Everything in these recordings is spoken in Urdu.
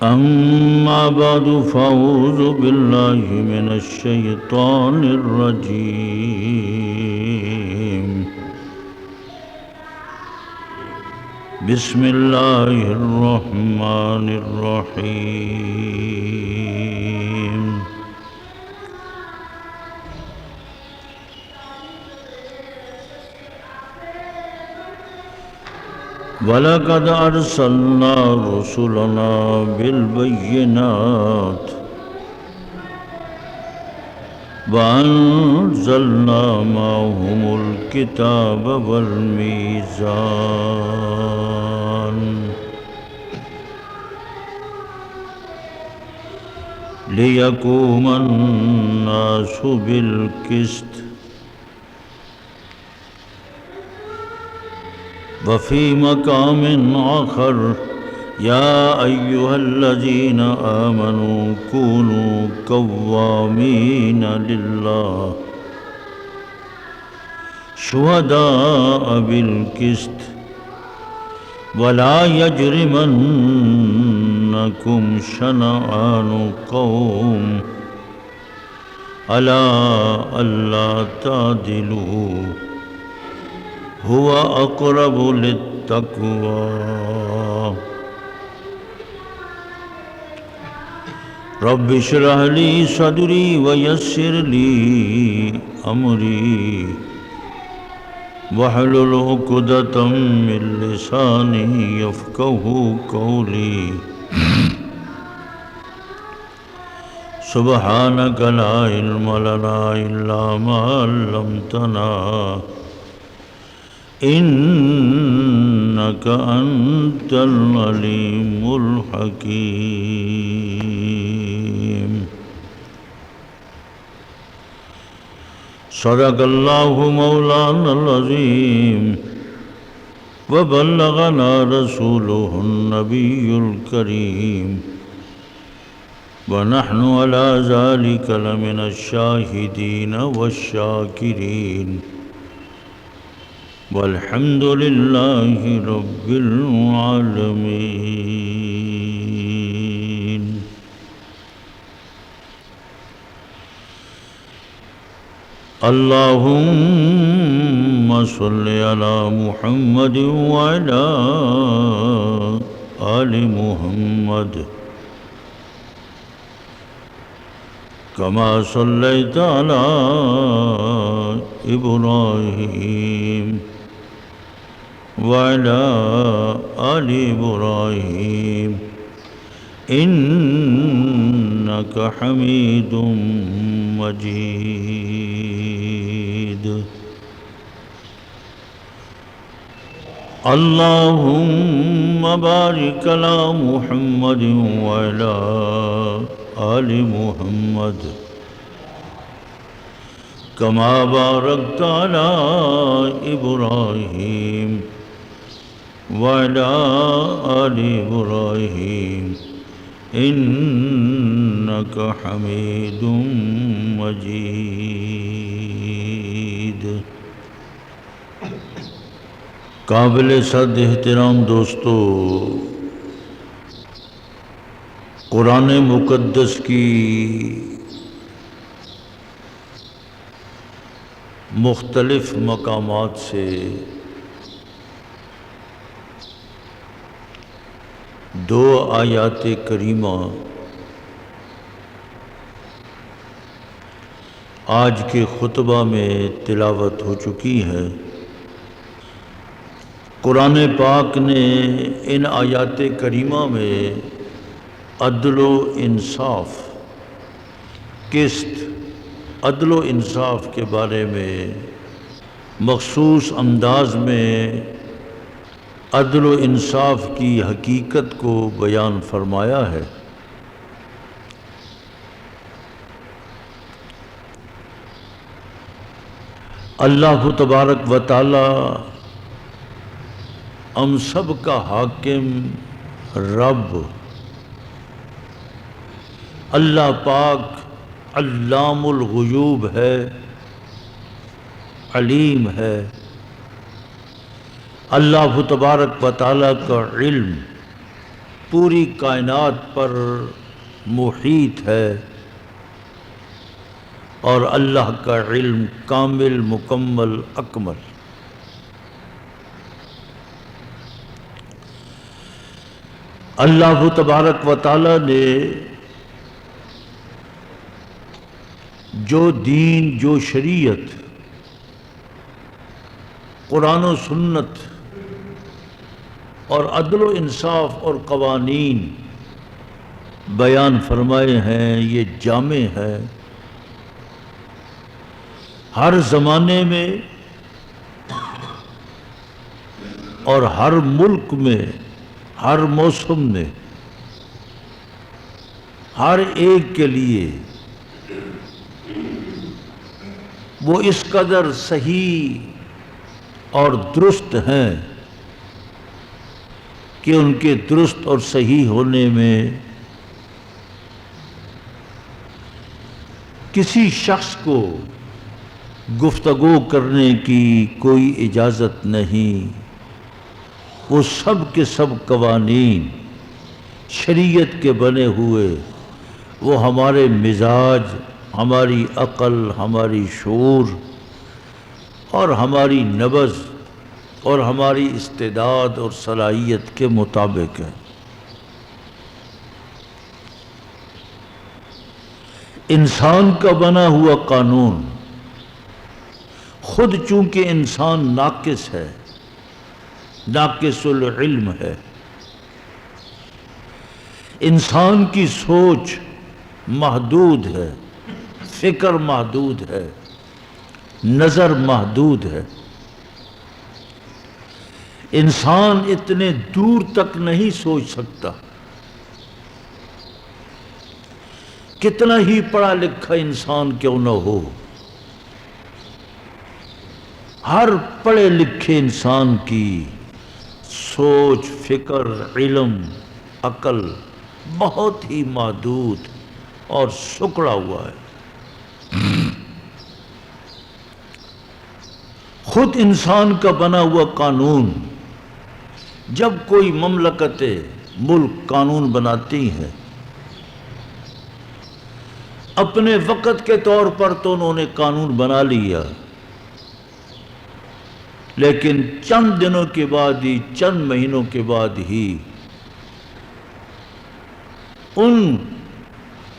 أما بعد فأعوذ بالله من الشيطان الرجيم بسم الله الرحمن الرحيم وَلَقَدْ أَرْسَلْنَا رُسُلَنَا بِالْبَيِّنَاتِ وَأَنزَلْنَا مَعَهُمُ الْكِتَابَ وَالْمِيزَانَ لِيَقُومَ النَّاسُ بِالْقِسْطِ وفي مقام آخر يا أيها الذين آمنوا كونوا قوامين لله شهداء بالقسط ولا يجرمنكم شنآن قوم على ألا تعدلوا هو أقرب للتقوى رب اشرح لي صدري ويسر لي أمري واحلل عقدة من لساني يفقهوا قولي سبحانك لا علم لنا إلا ما علمتنا إنك أنت العليم الحكيم صدق الله مولانا العظيم وبلغنا رسوله النبي الكريم ونحن على ذلك لمن الشاهدين والشاكرين والحمد لله رب العالمين اللهم صل على محمد وعلى آل محمد كما صليت على إبراهيم وعلى آل إبراهيم إنك حميد مجيد اللهم بارك على محمد وعلى آل محمد كما باركت على إبراهيم وعلى آل إبراهيم إنك حميد مجيد قابل صد احترام دوستو، قرآن مقدس کی مختلف مقامات سے دو آیات کریمہ آج کے خطبہ میں تلاوت ہو چکی ہے۔ قرآن پاک نے ان آیات کریمہ میں عدل و انصاف، قسط، عدل و انصاف کے بارے میں مخصوص انداز میں عدل و انصاف کی حقیقت کو بیان فرمایا ہے۔ اللہ تبارک و تعالی ہم سب کا حاکم رب، اللہ پاک علام الغیوب ہے، علیم ہے۔ اللہ تبارک و تعالیٰ کا علم پوری کائنات پر محیط ہے اور اللہ کا علم کامل مکمل اکمل۔ اللہ تبارک و تعالی نے جو دین، جو شریعت، قرآن و سنت اور عدل و انصاف اور قوانین بیان فرمائے ہیں، یہ جامع ہے، ہر زمانے میں اور ہر ملک میں، ہر موسم میں، ہر ایک کے لیے وہ اس قدر صحیح اور درست ہیں کہ ان کے درست اور صحیح ہونے میں کسی شخص کو گفتگو کرنے کی کوئی اجازت نہیں۔ وہ سب کے سب قوانین شریعت کے بنے ہوئے، وہ ہمارے مزاج، ہماری عقل، ہماری شعور اور ہماری نبض اور ہماری استعداد اور صلاحیت کے مطابق ہے۔ انسان کا بنا ہوا قانون، خود چونکہ انسان ناقص ہے، ناقص العلم ہے، انسان کی سوچ محدود ہے، فکر محدود ہے، نظر محدود ہے، انسان اتنے دور تک نہیں سوچ سکتا۔ کتنا ہی پڑھا لکھا انسان کیوں نہ ہو، ہر پڑھے لکھے انسان کی سوچ، فکر، علم، عقل بہت ہی محدود اور سکڑا ہوا ہے۔ خود انسان کا بنا ہوا قانون، جب کوئی مملکت ملک قانون بناتی ہے، اپنے وقت کے طور پر تو انہوں نے قانون بنا لیا، لیکن چند دنوں کے بعد ہی، چند مہینوں کے بعد ہی ان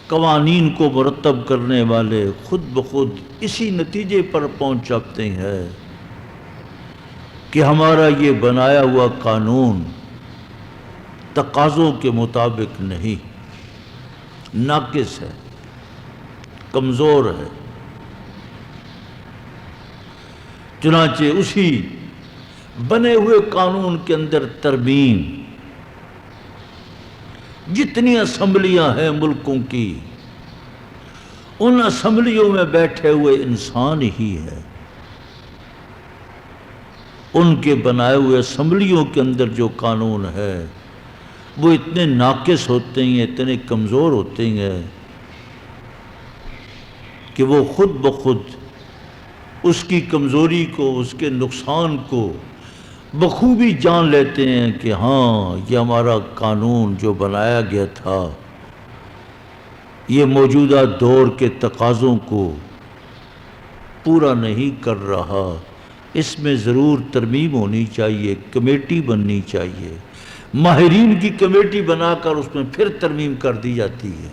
قوانین کو مرتب کرنے والے خود بخود اسی نتیجے پر پہنچ جاتے ہیں کہ ہمارا یہ بنایا ہوا قانون تقاضوں کے مطابق نہیں، ناقص ہے، کمزور ہے۔ چنانچہ اسی بنے ہوئے قانون کے اندر ترمیم، جتنی اسمبلیاں ہیں ملکوں کی، ان اسمبلیوں میں بیٹھے ہوئے انسان ہی ہے، ان کے بنائے ہوئے اسمبلیوں کے اندر جو قانون ہے وہ اتنے ناقص ہوتے ہیں، اتنے کمزور ہوتے ہیں کہ وہ خود بخود اس کی کمزوری کو، اس کے نقصان کو بخوبی جان لیتے ہیں کہ ہاں، یہ ہمارا قانون جو بنایا گیا تھا یہ موجودہ دور کے تقاضوں کو پورا نہیں کر رہا، اس میں ضرور ترمیم ہونی چاہیے، کمیٹی بننی چاہیے، ماہرین کی کمیٹی بنا کر اس میں پھر ترمیم کر دی جاتی ہے۔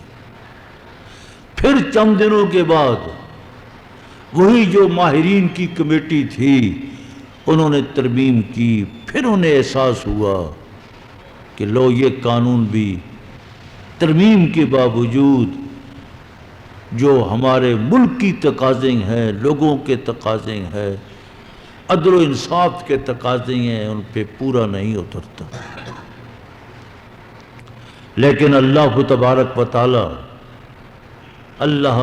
پھر چند دنوں کے بعد وہی جو ماہرین کی کمیٹی تھی انہوں نے ترمیم کی، پھر انہیں احساس ہوا کہ لو، یہ قانون بھی ترمیم کے باوجود جو ہمارے ملک کی تقاضے ہیں، لوگوں کے تقاضے ہیں، عدل و انصاف کے تقاضے ہیں، ان پہ پورا نہیں اترتا۔ لیکن اللہ تبارک و تعالی، اللہ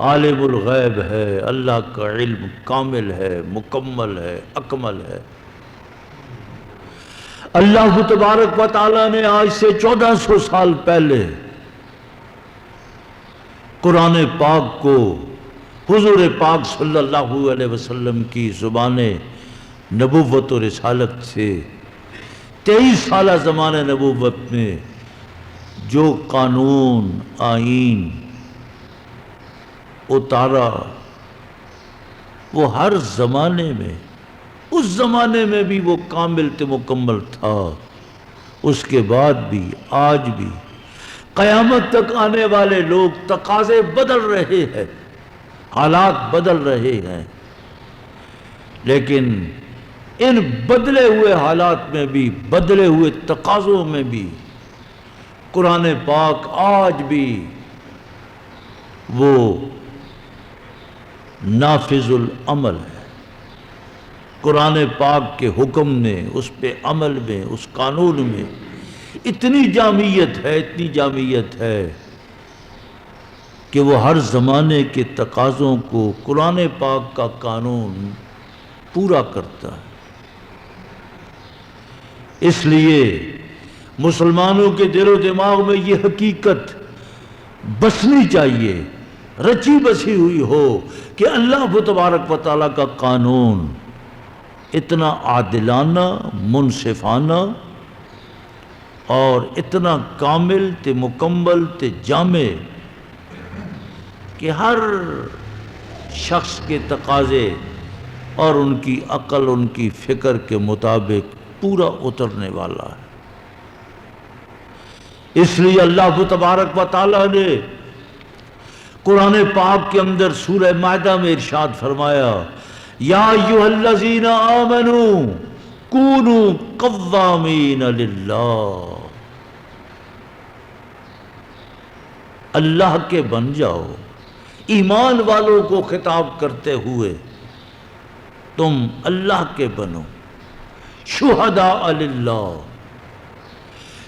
عالم الغیب ہے، اللہ کا علم کامل ہے، مکمل ہے، اکمل ہے۔ اللہ تبارک و تعالی نے آج سے 1400 سال پہلے قرآن پاک کو حضور پاک صلی اللہ علیہ وسلم کی زبان نبوت و رسالت سے 23 سالہ زمانہ نبوت میں جو قانون آئین اتارا وہ ہر زمانے میں، اس زمانے میں بھی وہ کامل تے مکمل تھا، اس کے بعد بھی، آج بھی، قیامت تک آنے والے لوگ تقاضے بدل رہے ہیں، حالات بدل رہے ہیں، لیکن ان بدلے ہوئے حالات میں بھی، بدلے ہوئے تقاضوں میں بھی قرآن پاک آج بھی وہ نافذ العمل ہے۔ قرآن پاک کے حکم نے، اس پہ عمل میں، اس قانون میں اتنی جامعیت ہے، اتنی جامعیت ہے کہ وہ ہر زمانے کے تقاضوں کو قرآن پاک کا قانون پورا کرتا ہے۔ اس لیے مسلمانوں کے دل و دماغ میں یہ حقیقت بسنی چاہیے، رچی بسی ہوئی ہو کہ اللہ تبارک و تعالیٰ کا قانون اتنا عادلانہ، منصفانہ اور اتنا کامل تے مکمل تے جامع کہ ہر شخص کے تقاضے اور ان کی عقل، ان کی فکر کے مطابق پورا اترنے والا ہے۔ اس لیے اللہ تبارک و تعالیٰ نے قرآن پاک کے اندر سورہ مائدہ میں ارشاد فرمایا، یا ایھا الذین آمنوا کونوا قوامین للہ، اللہ کے بن جاؤ، ایمان والوں کو خطاب کرتے ہوئے تم اللہ کے بنو، شہداء للہ،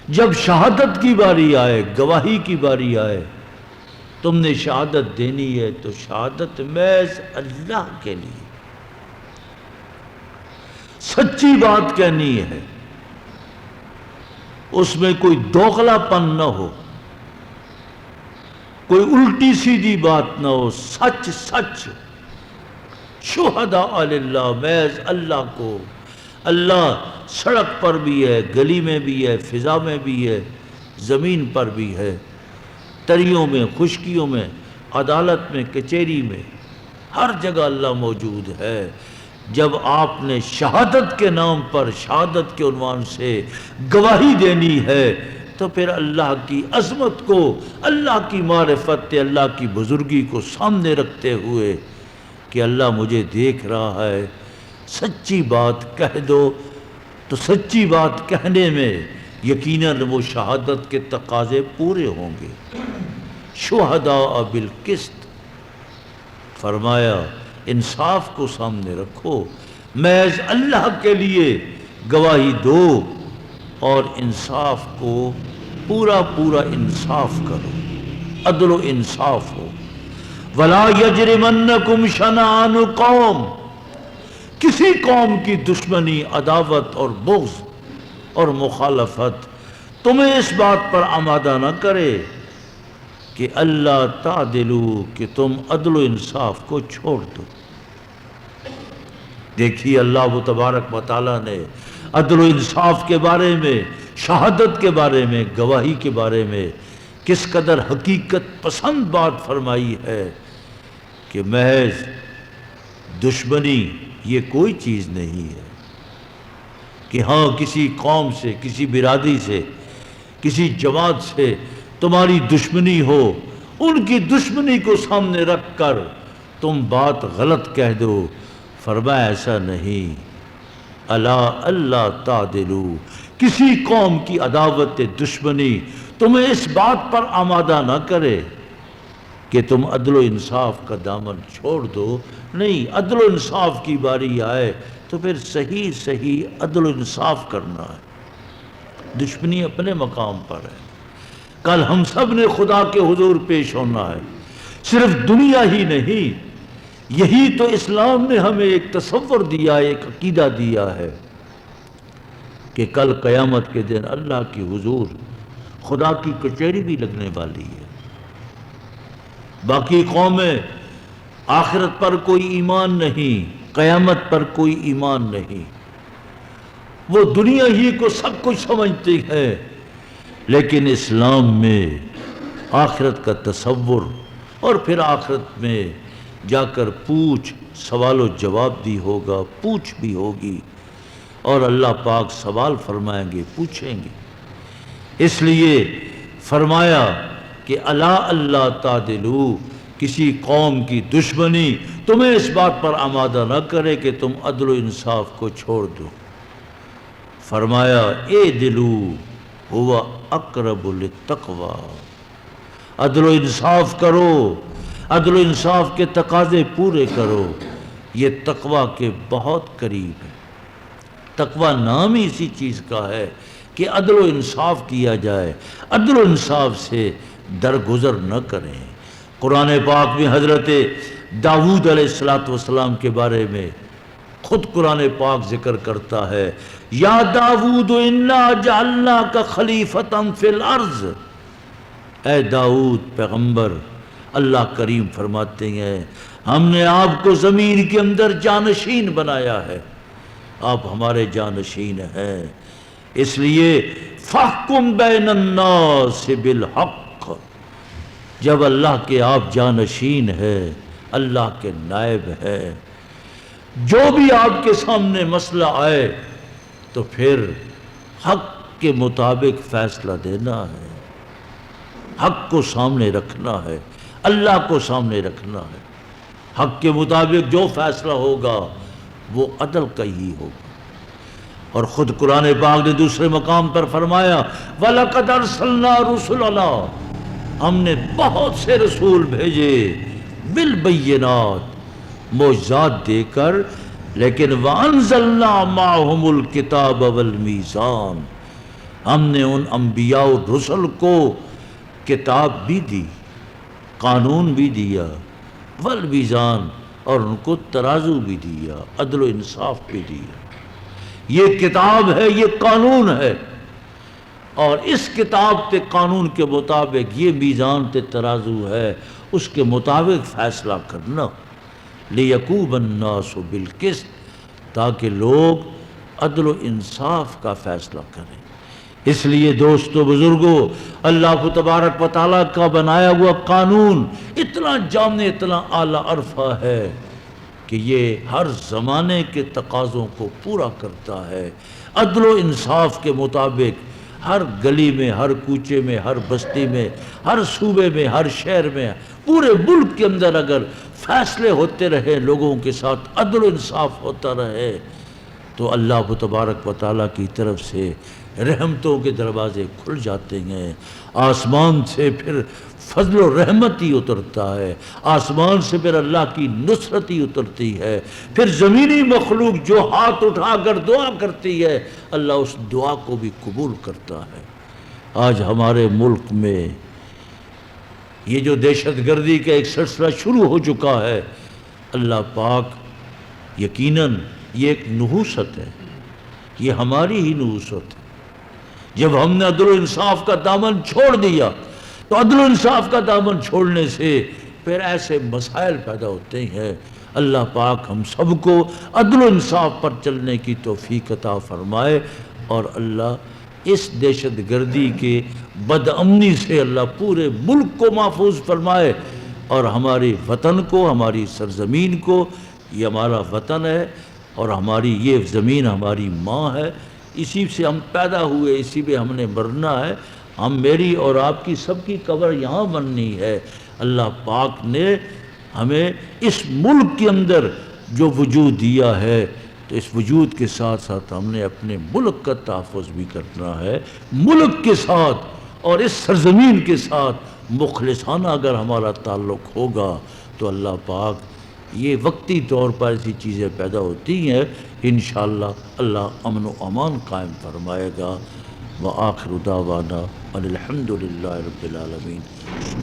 جب شہادت کی باری آئے، گواہی کی باری آئے، تم نے شہادت دینی ہے تو شہادت محض اللہ کے لیے، سچی بات کہنی ہے، اس میں کوئی دوغلا پن نہ ہو، کوئی الٹی سیدھی بات نہ ہو، سچ سچ، شہداء للہ، محض اللہ کو۔ اللہ سڑک پر بھی ہے، گلی میں بھی ہے، فضا میں بھی ہے، زمین پر بھی ہے، تریوں میں، خشکیوں میں، عدالت میں، کچہری میں، ہر جگہ اللہ موجود ہے۔ جب آپ نے شہادت کے نام پر، شہادت کے عنوان سے گواہی دینی ہے تو پھر اللہ کی عظمت کو، اللہ کی معرفت، اللہ کی بزرگی کو سامنے رکھتے ہوئے کہ اللہ مجھے دیکھ رہا ہے، سچی بات کہہ دو، تو سچی بات کہنے میں یقیناً وہ شہادت کے تقاضے پورے ہوں گے۔ شہداء بالقسط، فرمایا انصاف کو سامنے رکھو، محض اللہ کے لیے گواہی دو اور انصاف کو پورا پورا انصاف کرو، عدل و انصاف ہو۔ وَلَا يَجْرِمَنَّكُمْ شَنَآنُ قَوْمٍ، کسی قوم کی دشمنی، عداوت اور بغض اور مخالفت تمہیں اس بات پر آمادہ نہ کرے کہ اللہ تعدلوا، کہ تم عدل و انصاف کو چھوڑ دو۔ دیکھیے اللہ تبارک و تعالیٰ نے عدل و انصاف کے بارے میں، شہادت کے بارے میں، گواہی کے بارے میں کس قدر حقیقت پسند بات فرمائی ہے کہ محض دشمنی یہ کوئی چیز نہیں ہے کہ ہاں کسی قوم سے، کسی برادری سے، کسی جماعت سے تمہاری دشمنی ہو، ان کی دشمنی کو سامنے رکھ کر تم بات غلط کہہ دو۔ فرمایا ایسا نہیں، الا اللہ تعدلوا، کسی قوم کی عداوت، دشمنی تمہیں اس بات پر آمادہ نہ کرے کہ تم عدل و انصاف کا دامن چھوڑ دو۔ نہیں، عدل و انصاف کی باری آئے تو پھر صحیح صحیح عدل و انصاف کرنا ہے، دشمنی اپنے مقام پر ہے۔ کل ہم سب نے خدا کے حضور پیش ہونا ہے، صرف دنیا ہی نہیں، یہی تو اسلام نے ہمیں ایک تصور دیا ہے، ایک عقیدہ دیا ہے کہ کل قیامت کے دن اللہ کی حضور خدا کی کچہری بھی لگنے والی ہے۔ باقی قومیں آخرت پر کوئی ایمان نہیں، قیامت پر کوئی ایمان نہیں، وہ دنیا ہی کو سب کچھ سمجھتی ہے، لیکن اسلام میں آخرت کا تصور، اور پھر آخرت میں جا کر سوال و جواب بھی ہوگا، پوچھ بھی ہوگی، اور اللہ پاک سوال فرمائیں گے، پوچھیں گے۔ اس لیے فرمایا کہ الا اللہ تعدلوا، کسی قوم کی دشمنی تمہیں اس بات پر آمادہ نہ کرے کہ تم عدل و انصاف کو چھوڑ دو۔ فرمایا اعدلوا هو اقرب للتقوی، عدل و انصاف کرو، عدل و انصاف کے تقاضے پورے کرو، یہ تقوی کے بہت قریب ہے۔ تقوی نام ہی اسی چیز کا ہے کہ عدل و انصاف کیا جائے، عدل و انصاف سے درگزر نہ کریں۔ قرآن پاک میں حضرت داؤد علیہ السلام کے بارے میں خود قرآن پاک ذکر کرتا ہے، یا داؤد انا جعلناک خلیفۃ فی الارض، اے داؤد پیغمبر، اللہ کریم فرماتے ہیں ہم نے آپ کو زمین کے اندر جانشین بنایا ہے، آپ ہمارے جانشین ہیں، اس لیے فاحکم بین الناس بالحق، جب اللہ کے آپ جانشین ہے، اللہ کے نائب ہے، جو بھی آپ کے سامنے مسئلہ آئے تو پھر حق کے مطابق فیصلہ دینا ہے، حق کو سامنے رکھنا ہے، اللہ کو سامنے رکھنا ہے، حق کے مطابق جو فیصلہ ہوگا وہ عدل کا ہی ہوگا۔ اور خود قرآن پاک نے دوسرے مقام پر فرمایا وَلَقَدْ أَرْسَلْنَا رُسُلَنَا، ہم نے بہت سے رسول بھیجے بالبینات، معجزات دے کر، لیکن وَأَنزَلْنَا مَعَهُمُ الْكِتَابَ وَالْمِيزَانَ، ہم نے ان انبیاء و رسل کو کتاب بھی دی، قانون بھی دیا، والمیزان، اور ان کو ترازو بھی دیا، عدل و انصاف بھی دیا۔ یہ کتاب ہے، یہ قانون ہے، اور اس کتاب تے قانون کے مطابق یہ میزان تے ترازو ہے، اس کے مطابق فیصلہ کرنا، لیکوب الناس بالقسط، تاکہ لوگ عدل و انصاف کا فیصلہ کریں۔ اس لیے دوستو بزرگو، اللہ تبارک و تعالیٰ کا بنایا ہوا قانون اتنا جامع، اتنا اعلیٰ عرفہ ہے کہ یہ ہر زمانے کے تقاضوں کو پورا کرتا ہے۔ عدل و انصاف کے مطابق ہر گلی میں، ہر کوچے میں، ہر بستی میں، ہر صوبے میں، ہر شہر میں، پورے ملک کے اندر اگر فیصلے ہوتے رہے، لوگوں کے ساتھ عدل و انصاف ہوتا رہے، تو اللہ تبارک و تعالیٰ کی طرف سے رحمتوں کے دروازے کھل جاتے ہیں، آسمان سے پھر فضل و رحمت ہی اترتا ہے، آسمان سے پھر اللہ کی نصرت ہی اترتی ہے، پھر زمینی مخلوق جو ہاتھ اٹھا کر دعا کرتی ہے، اللہ اس دعا کو بھی قبول کرتا ہے۔ آج ہمارے ملک میں یہ جو دہشت گردی کا ایک سلسلہ شروع ہو چکا ہے، اللہ پاک یقیناً یہ ایک نحوست ہے، یہ ہماری ہی نحوست ہے۔ جب ہم نے عدل و انصاف کا دامن چھوڑ دیا، تو عدل و انصاف کا دامن چھوڑنے سے پھر ایسے مسائل پیدا ہوتے ہیں۔ اللہ پاک ہم سب کو عدل و انصاف پر چلنے کی توفیق عطا فرمائے، اور اللہ اس دہشت گردی کے بدامنی سے اللہ پورے ملک کو محفوظ فرمائے، اور ہماری وطن کو، ہماری سرزمین کو، یہ ہمارا وطن ہے اور ہماری یہ زمین ہماری ماں ہے، اسی سے ہم پیدا ہوئے، اسی پہ ہم نے مرنا ہے، میری اور آپ کی سب کی قبر یہاں بننی ہے۔ اللہ پاک نے ہمیں اس ملک کے اندر جو وجود دیا ہے، تو اس وجود کے ساتھ ساتھ ہم نے اپنے ملک کا تحفظ بھی کرنا ہے، ملک کے ساتھ اور اس سرزمین کے ساتھ مخلصانہ اگر ہمارا تعلق ہوگا تو اللہ پاک یہ وقتی طور پر ایسی چیزیں پیدا ہوتی ہیں، انشاءاللہ اللہ امن و امان قائم فرمائے گا۔ وآخر دعوانا ان الحمد للہ رب العالمین۔